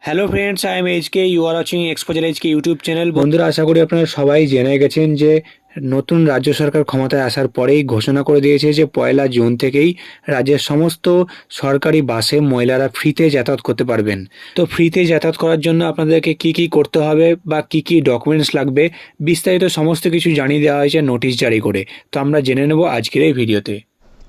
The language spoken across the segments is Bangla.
Hello friends, I am HK, you are watching exposure HK YouTube channel. বন্ধুরা, আশা করি আপনারা সবাই জেনে গেছেন যে নতুন রাজ্য সরকার ক্ষমতায় আসার পরেই ঘোষণা করে দিয়েছে যে 1 জুন থেকেই রাজ্যের সমস্ত সরকারি বাসে মহিলারা ফ্রিতে যাতায়াত করতে পারবেন। তো ফ্রিতে যাতায়াত করার জন্য আপনাদেরকে কি কি করতে হবে বা কি কি ডকুমেন্টস লাগবে, বিস্তারিত সমস্ত কিছু জানিয়ে দেওয়া হয়েছে নোটিশ জারি করে। তো আমরা জেনে নেব আজকের এই ভিডিওতে।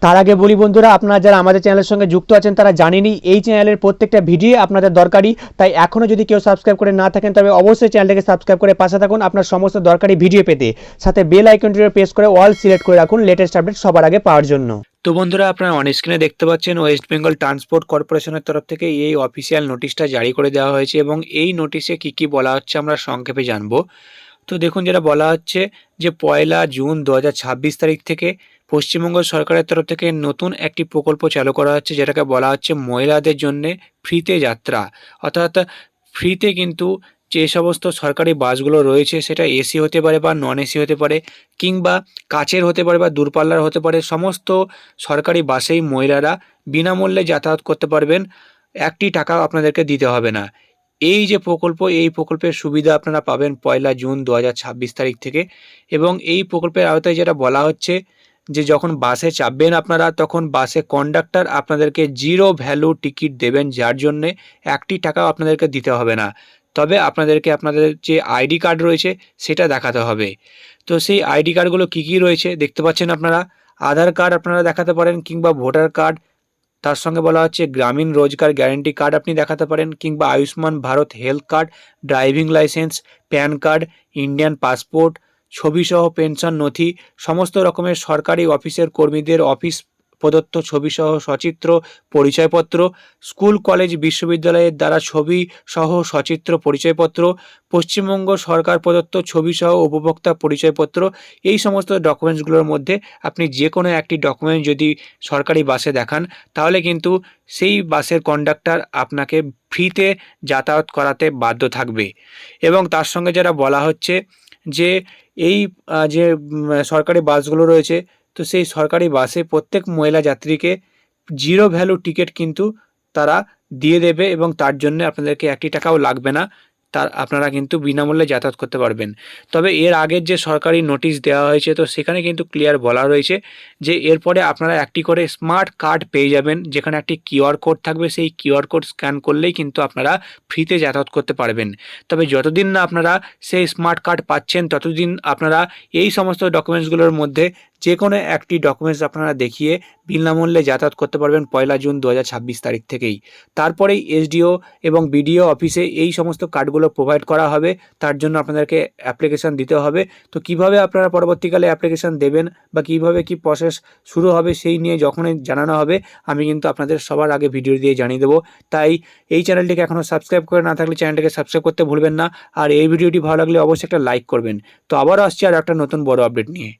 তার আগে বলি বন্ধুরা, আপনারা যারা আমাদের চ্যানেলের সঙ্গে যুক্ত আছেন তারা জানেনই এই চ্যানেলের প্রত্যেকটা ভিডিও আপনাদের দরকারি। তাই এখনও যদি কেউ সাবস্ক্রাইব করে না থাকেন তবে অবশ্যই চ্যানেলটাকে সাবস্ক্রাইব করে পাশে থাকুন আপনার সমস্ত দরকারি ভিডিও পেতে। সাথে বেল আইকনটিও প্রেস করে অল সিলেক্ট করে রাখুন লেটেস্ট আপডেট সবার আগে পাওয়ার জন্য। তো বন্ধুরা, আপনারা অন স্ক্রিনে দেখতে পাচ্ছেন ওয়েস্ট বেঙ্গল ট্রান্সপোর্ট কর্পোরেশনের তরফ থেকে এই অফিসিয়াল নোটিশটা জারি করে দেওয়া হয়েছে এবং এই নোটিশে কি কি বলা হচ্ছে আমরা সংক্ষেপে জানবো। তো দেখুন, যেটা বলা হচ্ছে যে 1 জুন 2026 তারিখ থেকে পশ্চিমবঙ্গ সরকারের তরফ থেকে নতুন একটি প্রকল্প চালু করা হচ্ছে, যেটাকে বলা হচ্ছে মহিলাদের জন্যে ফ্রিতে যাত্রা। অর্থাৎ ফ্রিতে কিন্তু যে সমস্ত সরকারি বাসগুলো রয়েছে, সেটা এসি হতে পারে বা নন এসি হতে পারে, কিংবা কাচের হতে পারে বা দূরপাল্লার হতে পারে, সমস্ত সরকারি বাসেই মহিলারা বিনামূল্যে যাতায়াত করতে পারবেন। একটি টাকাও আপনাদেরকে দিতে হবে না। এই যে প্রকল্প, এই প্রকল্পের সুবিধা আপনারা পাবেন 1 জুন 2026 তারিখ থেকে। এবং এই প্রকল্পের আওতায় যেটা বলা হচ্ছে যে যখন বাসে চাপবেন আপনারা, তখন বাসে কন্ডাক্টর আপনাদেরকে জিরো ভ্যালু টিকিট দেবেন, যার জন্যে একটি টাকাও আপনাদেরকে দিতে হবে না। তবে আপনাদেরকে আপনাদের যে আইডি কার্ড রয়েছে সেটা দেখাতে হবে। তো সেই আইডি কার্ডগুলো কী কী রয়েছে দেখতে পাচ্ছেন আপনারা। আধার কার্ড আপনারা দেখাতে পারেন, কিংবা ভোটার কার্ড। তার সঙ্গে বলা হচ্ছে গ্রামীণ রোজগার গ্যারান্টি কার্ড আপনি দেখাতে পারেন, কিংবা Ayushman Bharat health card, driving licence, PAN card, Indian passport, ছবিসহ পেনশন নথি, সমস্ত রকমের সরকারি অফিসের কর্মীদের অফিস প্রদত্ত ছবিসহ সচিত্র পরিচয়পত্র, স্কুল কলেজ বিশ্ববিদ্যালয়ের দ্বারা ছবি সহ সচিত্র পরিচয়পত্র, পশ্চিমবঙ্গ সরকার প্রদত্ত ছবিসহ উপভোক্তা পরিচয়পত্র। এই সমস্ত ডকুমেন্টসগুলোর মধ্যে আপনি যে কোনো একটি ডকুমেন্ট যদি সরকারি বাসে দেখান, তাহলে কিন্তু সেই বাসের কন্ডাক্টর আপনাকে ফ্রিতে যাতায়াত করাতে বাধ্য থাকবে। এবং তার সঙ্গে যারা বলা হচ্ছে যে এই যে সরকারি বাসগুলো রয়েছে, তো সেই সরকারি বাসে প্রত্যেক মহিলা যাত্রীকে জিরো ভ্যালু টিকিট কিন্তু তারা দিয়ে দেবে, এবং তার জন্য আপনাদেরকে একটি টাকাও লাগবে না। তার আপনারা কিন্তু বিনামূল্যে যাতায়াত করতে পারবেন। তবে এর আগের যে সরকারি নোটিশ দেওয়া হয়েছে, তো সেখানে কিন্তু ক্লিয়ার বলা রয়েছে যে এরপরে আপনারা একটি করে স্মার্ট কার্ড পেয়ে যাবেন, যেখানে একটি কিউআর কোড থাকবে। সেই কিউআর কোড স্ক্যান করলেই কিন্তু আপনারা ফ্রিতে যাতায়াত করতে পারবেন। তবে যতদিন না আপনারা সেই স্মার্ট কার্ড পাচ্ছেন, ততদিন আপনারা এই সমস্ত ডকুমেন্টসগুলোর মধ্যে যে কোনো একটি ডকুমেন্টস আপনারা দেখিয়ে বিনামূল্যে যাতায়াত করতে পারবেন 1 জুন 2026 তারিখ থেকেই। তারপরেই এসডিও এবং বিডিও অফিসে এই সমস্ত কার্ডগুলো প্রোভাইড করা হবে। তার জন্য আপনাদেরকে অ্যাপ্লিকেশান দিতে হবে। তো কিভাবে আপনারা পরবর্তীকালে অ্যাপ্লিকেশান দেবেন বা কিভাবে কি প্রসেস শুরু হবে, সেই নিয়ে যখনই জানানো হবে আমি কিন্তু আপনাদের সবার আগে ভিডিও দিয়ে জানিয়ে দেবো। তাই এই চ্যানেলটিকে এখনও সাবস্ক্রাইব করে না থাকলে চ্যানেলটিকে সাবস্ক্রাইব করতে ভুলবেন না। আর এই ভিডিওটি ভালো লাগলে অবশ্যই একটা লাইক করবেন। তো আবারও আসছি আর একটা নতুন বড় আপডেট নিয়ে।